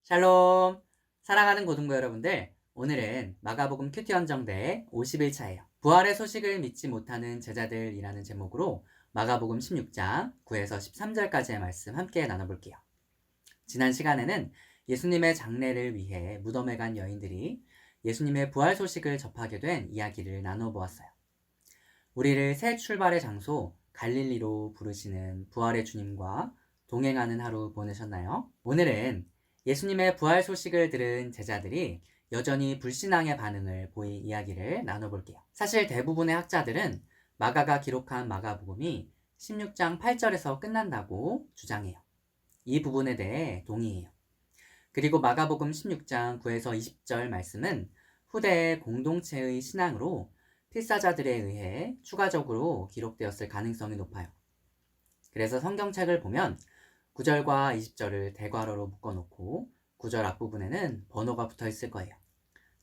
샬롬! 사랑하는 고등부 여러분들, 오늘은 마가복음 큐티 헌정대 50일차예요. 부활의 소식을 믿지 못하는 제자들이라는 제목으로 마가복음 16장 9에서 13절까지의 말씀 함께 나눠볼게요. 지난 시간에는 예수님의 장례를 위해 무덤에 간 여인들이 예수님의 부활 소식을 접하게 된 이야기를 나눠보았어요. 우리를 새 출발의 장소 갈릴리로 부르시는 부활의 주님과 동행하는 하루 보내셨나요? 오늘은 예수님의 부활 소식을 들은 제자들이 여전히 불신앙의 반응을 보인 이야기를 나눠볼게요. 사실 대부분의 학자들은 마가가 기록한 마가복음이 16장 8절에서 끝난다고 주장해요. 이 부분에 대해 동의해요. 그리고 마가복음 16장 9에서 20절 말씀은 후대의 공동체의 신앙으로 필사자들에 의해 추가적으로 기록되었을 가능성이 높아요. 그래서 성경책을 보면 9절과 20절을 대괄호로 묶어놓고 9절 앞부분에는 번호가 붙어 있을 거예요.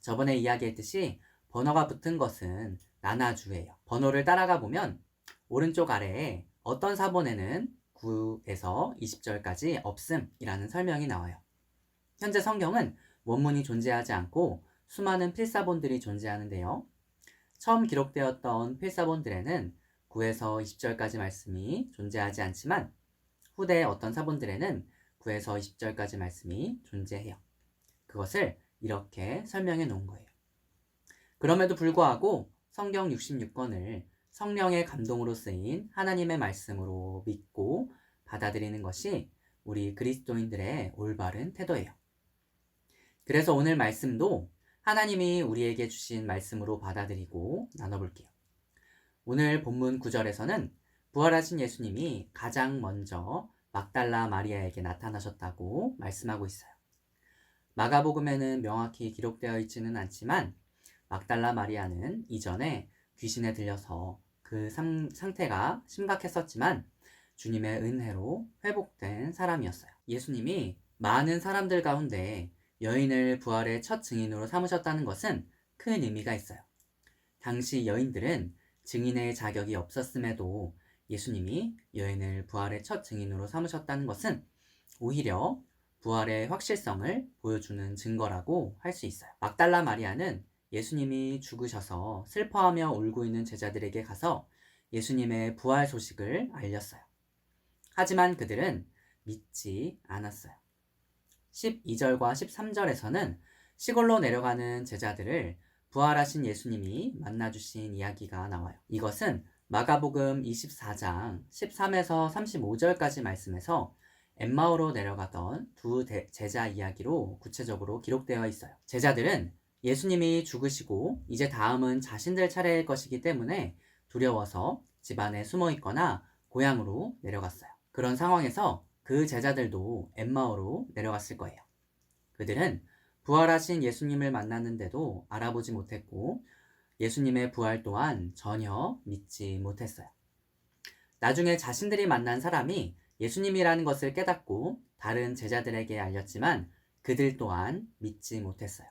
저번에 이야기했듯이 번호가 붙은 것은 나나주예요. 번호를 따라가 보면 오른쪽 아래에 어떤 사본에는 9에서 20절까지 없음이라는 설명이 나와요. 현재 성경은 원문이 존재하지 않고 수많은 필사본들이 존재하는데요. 처음 기록되었던 필사본들에는 9에서 20절까지 말씀이 존재하지 않지만 후대의 어떤 사본들에는 9에서 20절까지 말씀이 존재해요. 그것을 이렇게 설명해 놓은 거예요. 그럼에도 불구하고 성경 66권을 성령의 감동으로 쓰인 하나님의 말씀으로 믿고 받아들이는 것이 우리 그리스도인들의 올바른 태도예요. 그래서 오늘 말씀도 하나님이 우리에게 주신 말씀으로 받아들이고 나눠볼게요. 오늘 본문 9절에서는 부활하신 예수님이 가장 먼저 막달라 마리아에게 나타나셨다고 말씀하고 있어요. 마가복음에는 명확히 기록되어 있지는 않지만 막달라 마리아는 이전에 귀신에 들려서 그 상태가 심각했었지만 주님의 은혜로 회복된 사람이었어요. 예수님이 많은 사람들 가운데 여인을 부활의 첫 증인으로 삼으셨다는 것은 큰 의미가 있어요. 당시 여인들은 증인의 자격이 없었음에도 예수님이 여인을 부활의 첫 증인으로 삼으셨다는 것은 오히려 부활의 확실성을 보여주는 증거라고 할 수 있어요. 막달라 마리아는 예수님이 죽으셔서 슬퍼하며 울고 있는 제자들에게 가서 예수님의 부활 소식을 알렸어요. 하지만 그들은 믿지 않았어요. 12절과 13절에서는 시골로 내려가는 제자들을 부활하신 예수님이 만나주신 이야기가 나와요. 이것은 마가복음 24장 13에서 35절까지 말씀에서 엠마오로 내려가던 두 제자 이야기로 구체적으로 기록되어 있어요. 제자들은 예수님이 죽으시고 이제 다음은 자신들 차례일 것이기 때문에 두려워서 집안에 숨어 있거나 고향으로 내려갔어요. 그런 상황에서 그 제자들도 엠마오로 내려갔을 거예요. 그들은 부활하신 예수님을 만났는데도 알아보지 못했고 예수님의 부활 또한 전혀 믿지 못했어요. 나중에 자신들이 만난 사람이 예수님이라는 것을 깨닫고 다른 제자들에게 알렸지만 그들 또한 믿지 못했어요.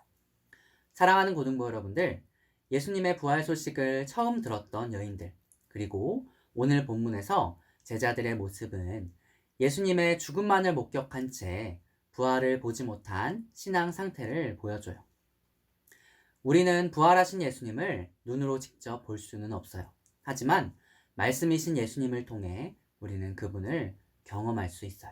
사랑하는 고등부 여러분들, 예수님의 부활 소식을 처음 들었던 여인들, 그리고 오늘 본문에서 제자들의 모습은 예수님의 죽음만을 목격한 채 부활을 보지 못한 신앙 상태를 보여줘요. 우리는 부활하신 예수님을 눈으로 직접 볼 수는 없어요. 하지만 말씀이신 예수님을 통해 우리는 그분을 경험할 수 있어요.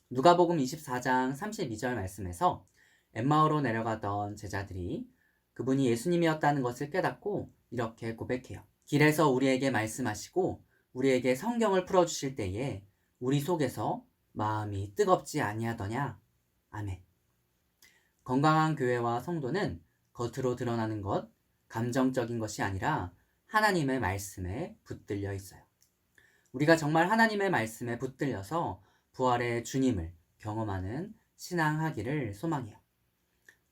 누가복음 24장 32절 말씀에서 엠마오로 내려가던 제자들이 그분이 예수님이었다는 것을 깨닫고 이렇게 고백해요. 길에서 우리에게 말씀하시고 우리에게 성경을 풀어주실 때에 우리 속에서 마음이 뜨겁지 아니하더냐? 아멘. 건강한 교회와 성도는 겉으로 드러나는 것, 감정적인 것이 아니라 하나님의 말씀에 붙들려 있어요. 우리가 정말 하나님의 말씀에 붙들려서 부활의 주님을 경험하는 신앙하기를 소망해요.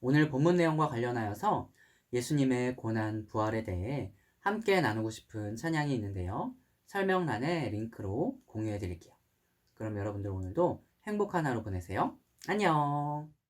오늘 본문 내용과 관련하여서 예수님의 고난 부활에 대해 함께 나누고 싶은 찬양이 있는데요. 설명란에 링크로 공유해 드릴게요. 그럼 여러분들 오늘도 행복한 하루 보내세요. 안녕.